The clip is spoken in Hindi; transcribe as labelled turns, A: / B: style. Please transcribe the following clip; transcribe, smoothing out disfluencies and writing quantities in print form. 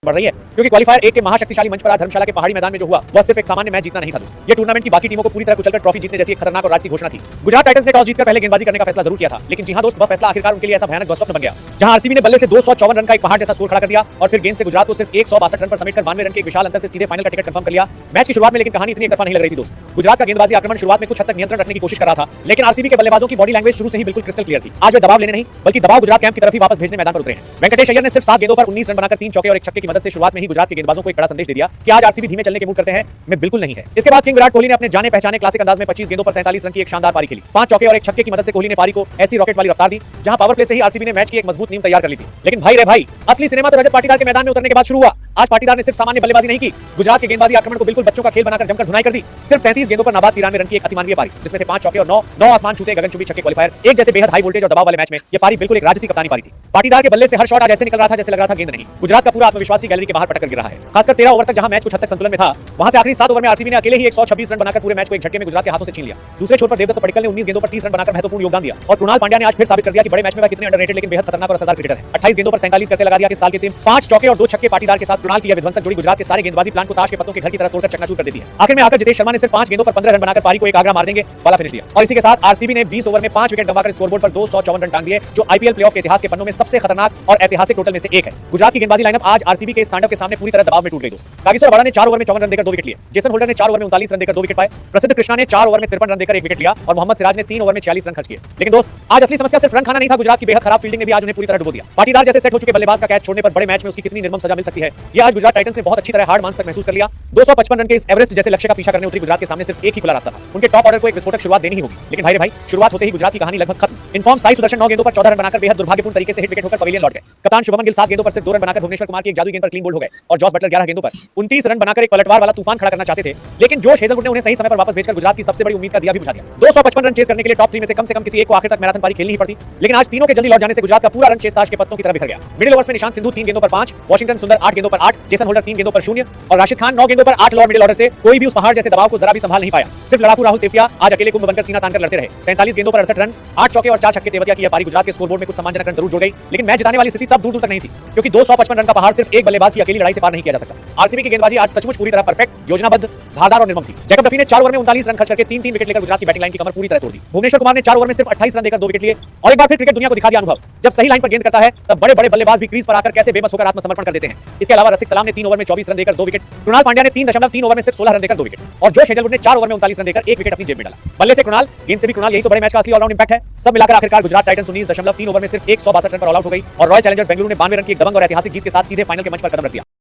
A: बढ़ रही है, क्योंकि क्वालीफायर 1 के महाशक्तिशाली मंच पर आज धर्मशाला के पहाड़ी मैदान में जो हुआ वह सिर्फ एक सामान्य मैच जीतना नहीं था दोस्तों। ये टूर्नामेंट की बाकी टीमों को पूरी तरह कुचलकर ट्रॉफी जीतने जैसी एक खतरनाक और राजसी घोषणा थी। गुजरात टाइटंस ने टॉस जीतकर पहले गेंदबाजी करने का फैसला जरूर किया था, लेकिन जी हां दोस्त, वह फैसला आखिरकार उनके लिए ऐसा भयानक दुस्वप्न बन गया, जहां आरसीबी ने बल्ले से 254 रन का एक पहाड़ जैसा स्कोर खड़ा कर दिया और फिर गेंद से गुजरात को सिर्फ 162 रन पर समेटकर 92 रन के एक विशाल अंतर से सीधे फाइनल का टिकट कंफर्म कर लिया। मैच की शुरुआत में लेकिन कहानी इतनी एकतरफा नहीं लग रही थी दोस्त। गुजरात का गेंदबाजी आक्रमण शुरुआत में कुछ हद तक नियंत्रण रखने की कोशिश कर रहा था, लेकिन आरसीबी के बल्लेबाजों की बॉडी लैंग्वेज शुरू से ही बिल्कुल क्रिस्टल क्लियर थी। आज वे दबाव लेने नहीं बल्कि दबाव गुजरात कैंप की तरफ ही वापस भेजने मैदान पर उतरे हैं। वेंकटेश अय्यर ने सिर्फ 7 गेंदों पर 19 रन बनाकर 3 चौके और 1 छक्के की मदद से शुरुआत में ही गुजरात के गेंदबाजों को एक बड़ा संदेश दे दिया कि आज आरसीबी धीमे चलने के मूड करते हैं मैं बिल्कुल नहीं है। इसके बाद किंग विराट कोहली ने अपने जाने पहचाने क्लासिक अंदाज में 25 गेंदों पर 43 रन की एक शानदार पारी खेली। 5 चौके और 1 छक्के की मदद से कोहली ने पारी को ऐसी रॉकेट वाली रफ्तार दी जहां पावर प्ले से ही आरसीबी ने मैच की एक मजबूत नींव तैयार कर ली थी। लेकिन भाई रे भाई, असली सिनेमा तो रजत पाटीदार के मैदान में उतरने के बाद शुरू हुआ। आज पाटीदार ने सिर्फ सामान्य बल्लेबाजी नहीं की, गुजरात के गेंदबाजी आक्रमण को बिल्कुल बच्चों का खेल बनाकर जमकर धुनाई कर दी। सिर्फ 33 गेंदों पर नाबाद 93 रन की एक अतिमानवीय पारी, जिसमें थे 5 चौके और 9 आसमान छूते गगनचुंबी छक्के। क्वालीफायर एक जैसे बेहद हाई वोल्टेज और दबाव वाले मैच में यह पारी बिल्कुल एक राजसी कप्तानी पारी थी। पाटीदार के बल्ले से हर शॉट आज ऐसे निकल रहा था जैसे लग रहा था गेंद नहीं। गुजरात का पूरा आत्मविश्वासी गैलरी के बाहर पटक कर गिर रहा है। खासकर 13 ओवर तक जहां मैच कुछ हद तक संतुलन में था, वहां से आखिरी 7 ओवर में आरसीबी ने अकेले ही 126 रन बनाकर पूरे मैच को एक झटके में गुजरात के हाथों से छीन लिया। दूसरे छोर पर देवदत्त पडिक्कल ने 19 गेंदों पर 30 रन बनाकर महत्वपूर्ण योगदान दिया और कृणाल पांड्या ने आज फिर साबित कर दिया कि बड़े मैच में वह कितने अंडररेटेड लेकिन बेहद खतरनाक और असरदार क्रिकेटर है। 28 गेंदों पर 47 करते लगा दिया कि साल की टीम 5 चौके और 2 छक्के पाटीदार के साथ कृणाल की यह विध्वंसक जोड़ी गुजरात के सारे गेंदबाजी प्लान को ताश के पत्तों के घर की तरह तोड़कर चकनाचूर कर देती है। आखिर में आकर जितेश शर्मा ने सिर्फ 5 गेंदों पर 15 रन बनाकर पारी को एक आगरा मार देंगे वाला फिनिश दिया और इसी के साथ आरसीबी ने 20 ओवर में 5 विकेट गंवाकर स्कोरबोर्ड पर 254 रन टांग दिए, जो आईपीएल प्लेऑफ के इतिहास के पन्नों में सबसे खतरनाक और ऐतिहासिक टोटल में से एक है। गुजरात की गेंदबाजी लाइनअप आज आरसीबी के इस तांडव के सामने पूरी तरह दबाव में टूट गई दोस्तों। कागिसो रबाडा ने 4 ओवर में 54 रन देकर 2 विकेट लिए, जेसन होल्डर ने 4 ओवर में 39 रन देकर 2 विकेट पाए, प्रसिद्ध कृष्णा ने 4 ओवर में 53 रन देकर 1 विकेट लिया और मोहम्मद सिराज ने 3 ओवर में 46 रन खर्च किए। लेकिन दोस्त, आज असली समस्या सिर्फ रन खाना नहीं था, गुजरात की बेहद खराब फील्डिंग ने भी आज उन्हें पूरी तरह डुबो दिया। पाटीदार जैसे सेट हो चुके बल्लेबाज का कैच छोड़ने पर बड़े मैच में उसकी कितनी निर्मम सजा मिल सकती है, यह आज गुजरात टाइटंस ने बहुत अच्छी तरह हार्ड मांस तक महसूस कर लिया। 255 रन के इस एवरेस्ट जैसे लक्ष्य का पीछा करने उतरी गुजरात के सामने सिर्फ एक ही खुला रास्ता था, उनके टॉप ऑर्डर को एक विस्फोटक शुरुआत देनी ही होगी। लेकिन भाई रे भाई, शुरुआत होते ही गुजरात की कहानी लगभग खत्म। इनफॉर्म साई सुदर्शन 9 गेंदों पर 14 रन बनाकर बेहद दुर्भाग्यपूर्ण तरीके से हिट विकेट होकर पवेलियन लौट गए। कप्तान शुभमन गिल 7 गेंदों पर सिर्फ 2 रन बनाकर भुवनेश्वर कुमार की एक जादुई गेंद पर क्लीन बोल्ड हो गए और जॉस बटलर 11 गेंदों पर 29 रन बनाकर एक पलटवार वाला तूफान खड़ा करना चाहते थे, लेकिन जोश हेजलवुड ने उन्हें सही समय पर वापस भेजकर गुजरात की सबसे बड़ी उम्मीद का दिया भी बुझा दिया। 255 रन चेस करने के लिए टॉप 3 में से कम किसी एक को आखिर तक मैराथन पारी खेलनी ही पड़ती, लेकिन आज तीनों के जल्दी लौट जाने से गुजरात का पूरा रन चेस ताश के पत्तों की तरह बिखर गया। मिडिल ओवर्स में निशांत सिंधु 3 गेंदों पर 5, वॉशिंगटन सुंदर 8 गेंदों पर 8, जेसन होल्डर 3 गेंदों पर 0 और राशिद खान 9 गेंदों पर 8 लोअर मिडिल ऑर्डर से कोई भी उस पहाड़ जैसे दबाव को जरा भी संभाल नहीं पाया। सिर्फ लड़ाकू राहुल तेवतिया आज अकेले कुंभ बनकर सीना तानकर लड़ते रहे। 43 गेंदों पर 68 रन, 8 चौके और 4 छक्के। तेवतिया की यह पारी गुजरात के स्कोरबोर्ड में कुछ सम्मानजनक रन जरूर जोड़ गई, लेकिन मैच जिताने वाली स्थिति तब दूर तक नहीं थी, क्योंकि 255 रन का पहाड़ सिर्फ एक बल्लेबाज की अकेली लड़ाई से पार नहीं किया जा सकता। आरसीबी की गेंदबाजी आज सचमुच पूरी तरह परफेक्ट, योजनाबद्ध, धारदार और निर्मम थी। जैकब डफी ने 4 ओवर में 39 रन खर्च करके 3 विकेट लेकर गुजरात की बैटिंग लाइन की कमर पूरी तरह तोड़ दी। भुवनेश्वर कुमार ने 4 ओवर में सिर्फ 28 रन देकर 2 विकेट लिए और एक बार फिर क्रिकेट दुनिया को दिखा दिया अनुभव, जब सही लाइन पर गेंद करता है तब बड़े बड़े बल्लेबाज भी क्रीज पर आकर कैसे बेबस होकर आत्मसमर्पण कर देते हैं। इसके अलावा रसिक सलाम ने 3 ओवर में 24 रन देकर 2 विकेट, कृणाल पांड्या ने 3.3 ओवर में सिर्फ 16 रन देकर 2 विकेट और जोश हेजलवुड ने 4 ओवर में 39 रन देकर 1 विकेट अपनी जेब में डाला। बल्ले से कृणाल, गेंद से भी कृणाल, यही तो बड़े मैच का असली ऑलराउंड इंपैक्ट है। सब मिलाकर आखिरकार गुजरात टाइटंस 19.3 ओवर में सिर्फ 162 रन पर ऑल आउट हो गई और रॉयल चैलेंजर्स बेंगलुरु ने 92 रन की एक दबंग और ऐतिहासिक जीत के साथ सीधे फाइनल के मंच पर कदम रख दिया।